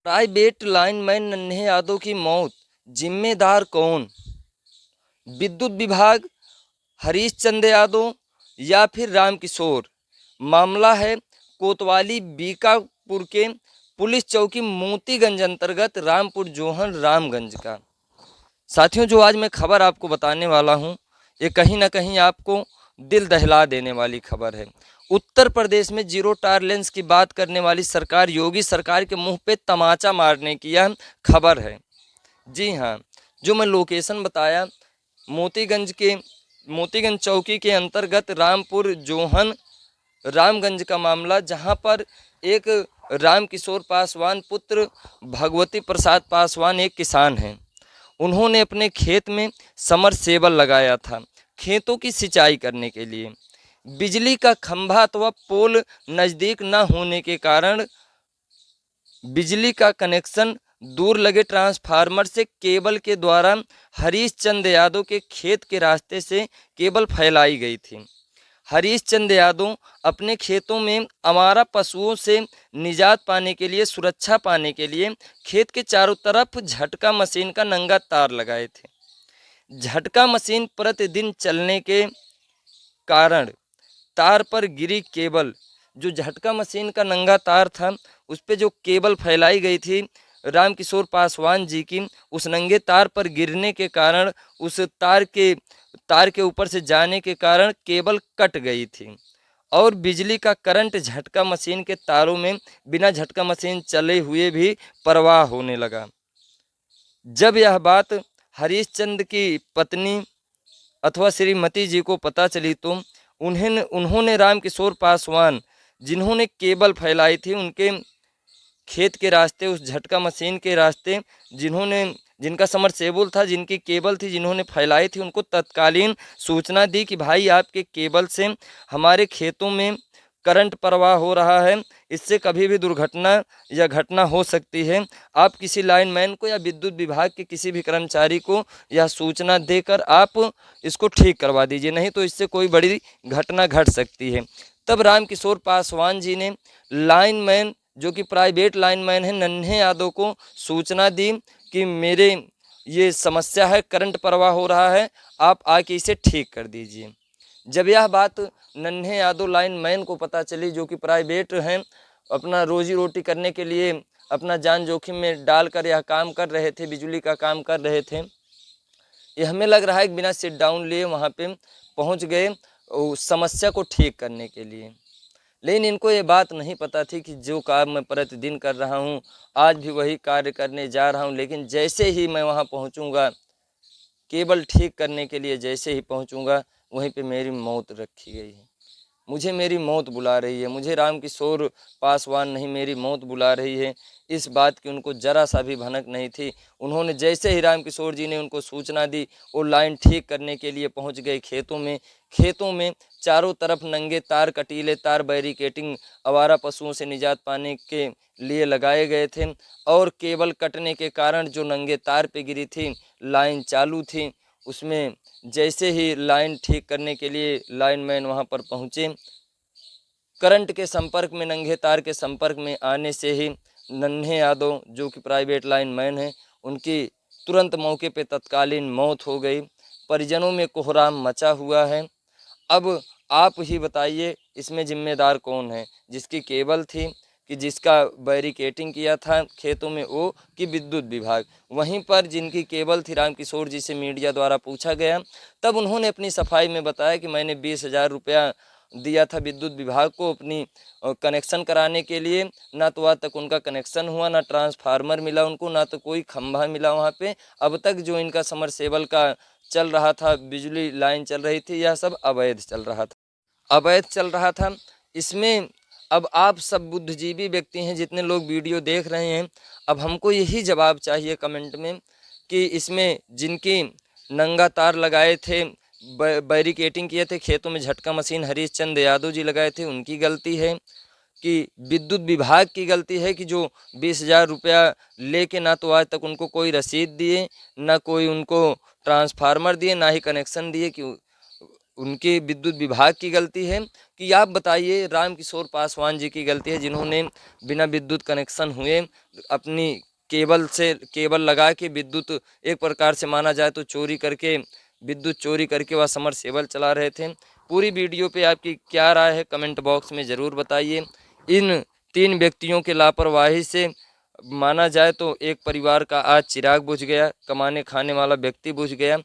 Private lineman नन्हे यादव की मौत जिम्मेदार कौन? विद्युत विभाग, हरीश चंद्र यादव या फिर रामकिशोर? मामला है कोतवाली बीकापुर के पुलिस चौकी मोतीगंज अंतर्गत रामपुर जोहन रामगंज का। साथियों, जो आज मैं खबर आपको बताने वाला हूं, ये कहीं ना कहीं आपको दिल दहला देने वाली खबर है। उत्तर प्रदेश में जीरो टॉलरेंस की बात करने वाली सरकार, योगी सरकार के मुंह पे तमाचा मारने की यह खबर है। जी हाँ, जो मैं लोकेशन बताया, मोतीगंज चौकी के अंतर्गत रामपुर जोहन रामगंज का मामला, जहां पर एक रामकिशोर पासवान पुत्र भगवती प्रसाद पासवान एक किसान हैं। उन्होंने अपने खेत में समरसेबल लगाया था खेतों की सिंचाई करने के लिए। बिजली का खंभा अथवा पोल नज़दीक न होने के कारण बिजली का कनेक्शन दूर लगे ट्रांसफार्मर से केबल के द्वारा हरीश चंद्र यादव के खेत के रास्ते से केबल फैलाई गई थी। हरीश चंद्र यादव अपने खेतों में आवारा पशुओं से निजात पाने के लिए, सुरक्षा पाने के लिए खेत के चारों तरफ झटका मशीन का नंगा तार लगाए थे। झटका मशीन प्रतिदिन चलने के कारण तार पर गिरी केबल, जो झटका मशीन का नंगा तार था, उस पर जो केबल फैलाई गई थी रामकिशोर पासवान जी की, उस नंगे तार पर गिरने के कारण, उस तार के ऊपर से जाने के कारण केबल कट गई थी और बिजली का करंट झटका मशीन के तारों में बिना झटका मशीन चले हुए भी प्रवाह होने लगा। जब यह बात हरीश चंद्र की पत्नी अथवा श्रीमती जी को पता चली तो उन्होंने रामकिशोर पासवान, जिन्होंने केबल फैलाई थी उनके खेत के रास्ते, उस झटका मशीन के रास्ते, जिनका समरसेबुल था, जिनकी केबल थी, जिन्होंने फैलाई थी, उनको तत्कालीन सूचना दी कि भाई आपके केबल से हमारे खेतों में करंट प्रवाह हो रहा है, इससे कभी भी दुर्घटना या घटना हो सकती है। आप किसी लाइनमैन को या विद्युत विभाग के किसी भी कर्मचारी को यह सूचना देकर आप इसको ठीक करवा दीजिए, नहीं तो इससे कोई बड़ी घटना घट सकती है। तब रामकिशोर पासवान जी ने लाइनमैन, जो कि प्राइवेट लाइनमैन है, नन्हे यादव को सूचना दी कि मेरे ये समस्या है, करंट प्रवाह हो रहा है, आप आके इसे ठीक कर दीजिए। जब यह बात नन्हे यादव लाइनमैन को पता चली, जो कि प्राइवेट हैं, अपना रोजी रोटी करने के लिए अपना जान जोखिम में डालकर यह काम कर रहे थे, बिजली का काम कर रहे थे, ये हमें लग रहा है कि बिना सिट डाउन लिए वहाँ पे पहुँच गए उस समस्या को ठीक करने के लिए। लेकिन इनको ये बात नहीं पता थी कि जो काम मैं प्रतिदिन कर रहा हूँ, आज भी वही कार्य करने जा रहा हूँ, लेकिन जैसे ही मैं वहाँ पहुँचूँगा, केबल ठीक करने के लिए जैसे ही पहुँचूँगा, वहीं पे मेरी मौत रखी गई है। मुझे मेरी मौत बुला रही है, मुझे रामकिशोर पासवान नहीं, मेरी मौत बुला रही है। इस बात की उनको ज़रा सा भी भनक नहीं थी। उन्होंने जैसे ही रामकिशोर जी ने उनको सूचना दी, वो लाइन ठीक करने के लिए पहुंच गए खेतों में चारों तरफ नंगे तार, कटीले तार, बैरिकेटिंग आवारा पशुओं से निजात पाने के लिए लगाए गए थे और केबल कटने के कारण जो नंगे तार पे गिरी थी, लाइन चालू थी, उसमें जैसे ही लाइन ठीक करने के लिए लाइनमैन वहां पर पहुंचे, करंट के संपर्क में, नंगे तार के संपर्क में आने से ही नन्हे यादव, जो कि प्राइवेट लाइनमैन हैं, उनकी तुरंत मौके पे तत्कालीन मौत हो गई। परिजनों में कोहराम मचा हुआ है। अब आप ही बताइए, इसमें जिम्मेदार कौन है? जिसकी केबल थी, कि जिसका बैरिकेटिंग किया था खेतों में, वो कि विद्युत विभाग? वहीं पर जिनकी केबल थी, रामकिशोर जी से मीडिया द्वारा पूछा गया, तब उन्होंने अपनी सफाई में बताया कि मैंने 20,000 रुपया दिया था विद्युत विभाग को अपनी कनेक्शन कराने के लिए। ना तो आज तक उनका कनेक्शन हुआ, ना ट्रांसफार्मर मिला उनको, ना तो कोई खंभा मिला वहाँ पे। अब तक जो इनका समरसेबल का चल रहा था, बिजली लाइन चल रही थी, यह सब अवैध चल रहा था, अवैध चल रहा था। इसमें अब आप सब बुद्धिजीवी व्यक्ति हैं, जितने लोग वीडियो देख रहे हैं, अब हमको यही जवाब चाहिए कमेंट में कि इसमें जिनकी नंगा तार लगाए थे, बैरिकेटिंग किए थे खेतों में, झटका मशीन हरीश चंद्र यादव जी लगाए थे, उनकी गलती है कि विद्युत विभाग की गलती है कि जो 20,000 रुपया लेके ना तो आज तक उनको कोई रसीद दिए, ना कोई उनको ट्रांसफार्मर दिए, ना ही कनेक्शन दिए, कि उनके विद्युत विभाग की गलती है कि आप बताइए रामकिशोर पासवान जी की गलती है, जिन्होंने बिना विद्युत कनेक्शन हुए अपनी केबल लगा के विद्युत एक प्रकार से माना जाए तो विद्युत चोरी करके वह समरसेबल चला रहे थे। पूरी वीडियो पे आपकी क्या राय है कमेंट बॉक्स में ज़रूर बताइए। इन 3 व्यक्तियों के लापरवाही से माना जाए तो एक परिवार का आज चिराग बुझ गया, कमाने खाने वाला व्यक्ति बुझ गया।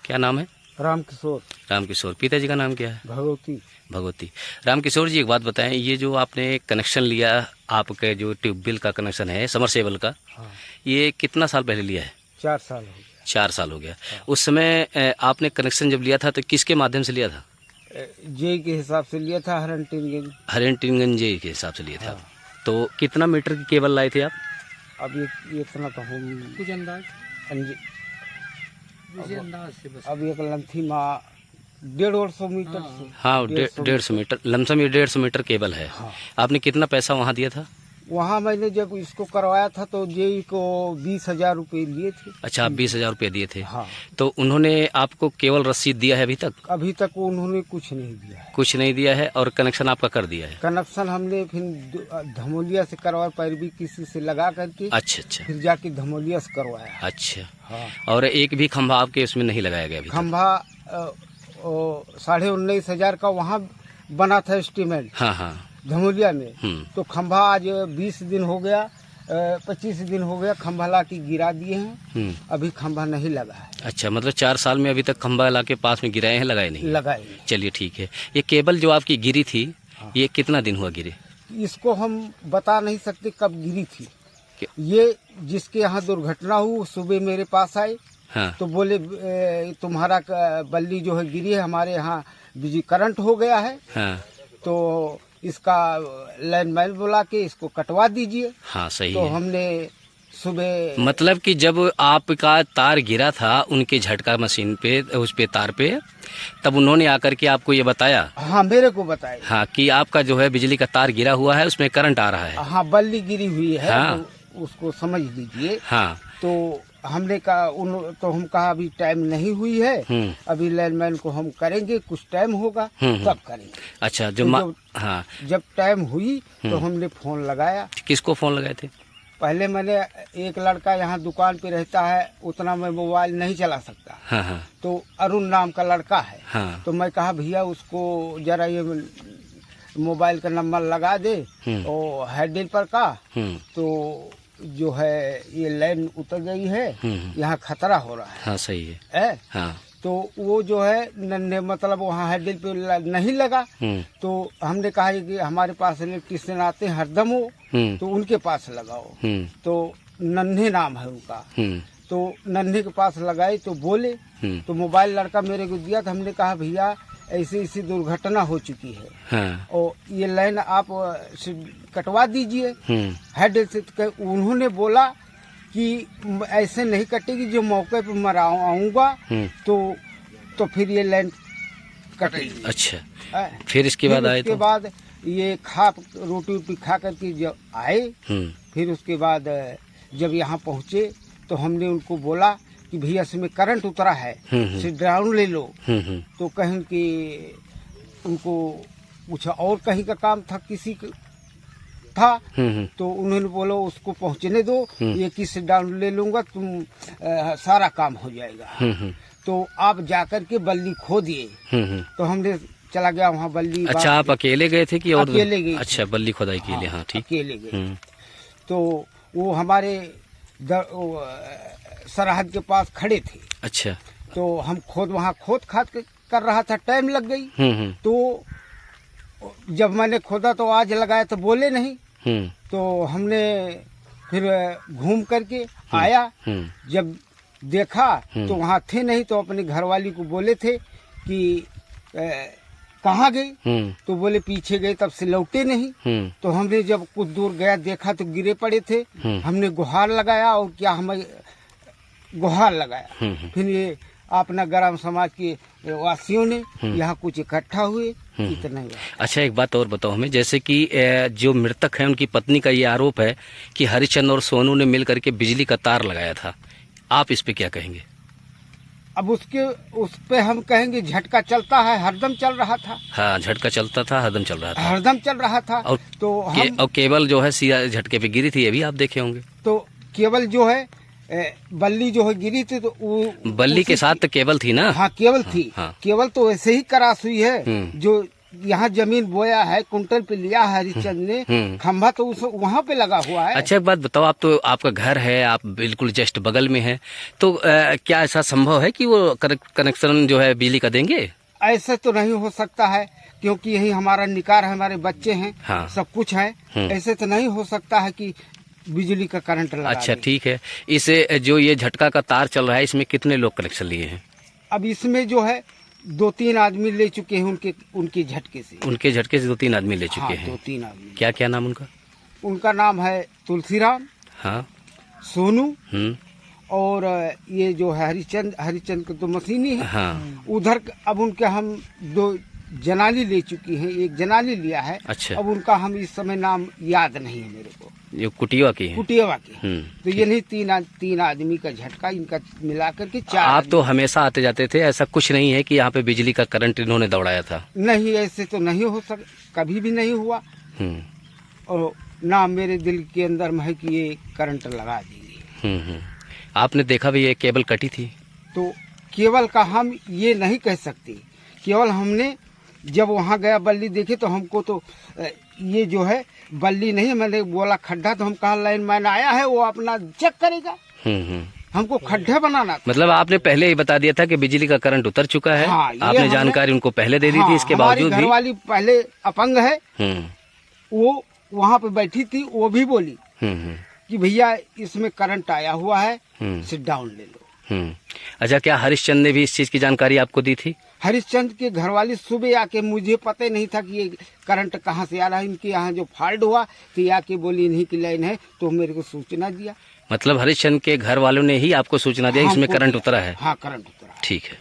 क्या नाम है? रामकिशोर। रामकिशोर। पिताजी का नाम क्या है? भगवती। भगवती। रामकिशोर जी, एक बात बताएं, ये जो आपने कनेक्शन लिया, आपके जो ट्यूबवेल का कनेक्शन है समरसेबल का, हाँ। ये कितना साल पहले लिया है? 4 साल हो गया। 4 साल हो गया। हाँ। उस समय आपने कनेक्शन जब लिया था तो किसके माध्यम से लिया था? जे के हिसाब से लिया था, हरियनटिनगंज जे के हिसाब से लिया था। हाँ। तो कितना मीटर की केबल लाए थे आप? अब ये इतना तो हम कुछ अंदाज अब एक लंथी माँ 150 मीटर से। हाँ, 150 मीटर लमसम, ये 150 मीटर केबल है। हाँ। आपने कितना पैसा वहाँ दिया था? वहाँ मैंने जब इसको करवाया था तो जे को 20,000 रुपये लिए थे। अच्छा, आप 20,000 रुपये दिए थे। हाँ। तो उन्होंने आपको केवल रसीद दिया है अभी तक? अभी तक उन्होंने कुछ नहीं दिया है। कुछ नहीं दिया है। और कनेक्शन आपका कर दिया है? कनेक्शन हमने फिर धमोलिया से करवाया, पैरवी किसी से लगा करके। अच्छा अच्छा। फिर जाके धमोलिया से करवाया। अच्छा। हाँ। और एक भी खंभा आपके उसमें नहीं लगाया गया अभी तक? खंभा 19,500 का वहाँ बना था एस्टीमेट। हाँ हाँ। धमोलिया में। तो खंभा आज 20 दिन हो गया, 25 दिन हो गया, खंभा ला के गिरा दिए हैं। अभी खंभा नहीं लगा है। अच्छा, मतलब 4 साल में अभी तक खंभा ला के पास में गिराए हैं, लगाए नहीं? लगाए। चलिए ठीक है। ये केबल जो आपकी गिरी थी, हाँ। ये कितना दिन हुआ गिरे? इसको हम बता नहीं सकते कब गिरी थी। ये जिसके यहाँ दुर्घटना हुई सुबह मेरे पास आए। हाँ। तो बोले तुम्हारा बल्ली जो है गिरी है, हमारे यहाँ बिजली करंट हो गया है। हाँ। तो इसका लाइनमैन बुला के इसको कटवा दीजिए। हाँ, सही तो है। हमने सुबह, मतलब कि जब आपका तार गिरा था उनके झटका मशीन पे, उस पे तार पे, तब उन्होंने आकर के आपको ये बताया? हाँ, मेरे को बताया। हाँ, कि आपका जो है बिजली का तार गिरा हुआ है, उसमें करंट आ रहा है। हाँ, बल्ली गिरी हुई है। हाँ। तो उसको समझ लीजिए। हाँ। तो हमने कहा तो हम कहा अभी टाइम नहीं हुई है, अभी लाइनमैन को हम करेंगे, कुछ टाइम होगा तब करेंगे। अच्छा, हाँ, जब टाइम हुई तो हमने फोन लगाया। किसको फोन लगाए थे? पहले मैंने, एक लड़का यहाँ दुकान पे रहता है, उतना मैं मोबाइल नहीं चला सकता। हाँ हाँ। तो अरुण नाम का लड़का है। हाँ। तो मैं कहा भैया उसको जरा ये मोबाइल का नंबर लगा दे और हैंडल पर का। तो जो है ये लाइन उतर गई है, यहाँ खतरा हो रहा है। हाँ, सही है। हाँ। तो वो जो है नन्हे, मतलब वहाँ हैंडल पे नहीं लगा। तो हमने कहा कि हमारे पास इलेक्ट्रिशियन आते हैं हरदम हो, तो उनके पास लगाओ। तो नन्हे नाम है उनका। तो नन्हे के पास लगाए तो बोले। तो मोबाइल लड़का मेरे को दिया। तो हमने कहा भैया ऐसी ऐसी दुर्घटना हो चुकी है। हाँ। और ये लाइन आप कटवा दीजिए हैंडल से। उन्होंने बोला कि ऐसे नहीं कटेगी, जो मौके पे मैं आऊंगा तो फिर ये लाइन कटेगी। अच्छा। फिर इसके बाद आए? उसके बाद ये रोटी वोटी खा करके जब आए, फिर उसके बाद जब यहाँ पहुँचे तो हमने उनको बोला कि भैया इसमें करंट उतरा है, इसे डाउन ले लो। तो कहीं कि उनको कुछ और कहीं का काम था, किसी का था। तो उन्होंने बोला उसको पहुंचने दो, ये किस डाउन ले लूंगा, तुम सारा काम हो जाएगा। तो आप जाकर के बल्ली खो दिए। तो हमने चला गया वहाँ बल्ली। अच्छा, आप अकेले गए थे कि और? अकेले गए। अच्छा, बल्ली खोदाई के लिए। हाँ, ठीक। अकेले गए। तो वो हमारे सरहद के पास खड़े थे। अच्छा। तो हम वहाँ खोद खाद कर रहा था, टाइम लग गई। तो जब मैंने खोदा तो आज लगाया तो बोले नहीं। तो हमने फिर घूम करके आया, जब देखा तो वहाँ थे नहीं। तो अपने घरवाली को बोले थे कि कहाँ गई? तो बोले पीछे गए, तब से लौटे नहीं। तो हमने जब कुछ दूर गया देखा तो गिरे पड़े थे। हमने गुहार लगाया, और क्या हमें गुहार लगाया। फिर ये अपना ग्राम समाज के वासियों ने यहाँ कुछ इकट्ठा हुए, इतना ही। अच्छा, एक बात और बताओ हमें, जैसे कि जो मृतक है उनकी पत्नी का ये आरोप है कि हरिश्चंद्र और सोनू ने मिल करके बिजली का तार लगाया था, आप इस पे क्या कहेंगे? अब उस पे हम कहेंगे झटका चलता है, हरदम चल रहा था। हाँ, झटका चलता था, हरदम चल रहा था। हरदम चल रहा था। और तो और केबल जो है सीधा झटके पे गिरी थी, ये भी आप देखे होंगे। तो केबल जो है बल्ली जो है गिरी थी, तो वो बल्ली के साथ तो केबल थी ना? हाँ, केबल थी। हाँ। केबल तो वैसे ही करास हुई है। जो यहाँ जमीन बोया है, कुंटल पे लिया है हरिश्चंद्र ने, खंभा तो उस वहाँ पे लगा हुआ है। अच्छा, एक बात बताओ, आप तो आपका घर है, आप बिल्कुल जस्ट बगल में है, तो क्या ऐसा संभव है कि वो कनेक्शन जो है बिजली का देंगे? ऐसे तो नहीं हो सकता है, क्योंकि यही हमारा निकार है, हमारे बच्चे हैं। हाँ। सब कुछ है। ऐसे तो नहीं हो सकता है कि बिजली का करंट लगा। अच्छा, ठीक है। इसे जो ये झटका का तार चल रहा है, इसमें कितने लोग कनेक्शन लिए हैं? अब इसमें जो है 2-3 आदमी ले चुके हैं उनके झटके से। उनके झटके से 2-3 आदमी ले चुके हाँ, हैं। 2-3 आदमी। क्या क्या नाम उनका? उनका नाम है तुलसीराम, हाँ, सोनू, और ये जो है हरिचंद का तो मशीनी है। हाँ। उधर अब उनके हम 2 जनाली ले चुकी हैं, एक जनाली लिया है। अच्छा। अब उनका हम इस समय नाम याद नहीं है मेरे को। ये कुटिया की है? कुटियावा की। तो ये नहीं, 3 आदमी का झटका, इनका मिलाकर के 4। आप तो हमेशा आते जाते थे, ऐसा कुछ नहीं है कि यहाँ पे बिजली का करंट इन्होंने दौड़ाया था? नहीं, ऐसे तो नहीं हो कभी भी नहीं हुआ। और ना मेरे दिल के अंदर में है कि ये करंट लगा देगी। आपने देखा भी ये केबल कटी थी? तो केवल का हम ये नहीं कह सकते। केवल हमने जब वहाँ गया बल्ली देखे तो हमको तो ये जो है बल्ली नहीं, मैंने बोला खड्डा, तो हम कहा लाइन मैन आया है, वो अपना चेक करेगा। हमको खड्डा बनाना था। मतलब आपने पहले ही बता दिया था कि बिजली का करंट उतर चुका है? हाँ, आपने जानकारी उनको पहले दे दी थी? इसके बावजूद भी घरवाली पहले अपंग है, वो वहाँ पे बैठी थी, वो भी बोली कि भैया इसमें करंट आया हुआ है, सिट डाउन ले लो। अच्छा, क्या हरिश्चंद्र ने भी इस चीज की जानकारी आपको दी थी? हरिश्चंद्र के घरवाली सुबह आके, मुझे पता ही नहीं था कि ये करंट कहाँ से आ रहा है। इनके यहाँ जो फॉल्ट हुआ तो ये आके बोली इन्हीं की लाइन है, तो मेरे को सूचना दिया। मतलब हरिश्चंद्र के घर वालों ने ही आपको सूचना दिया इसमें करंट उतरा है? हाँ, करंट उतरा। ठीक है।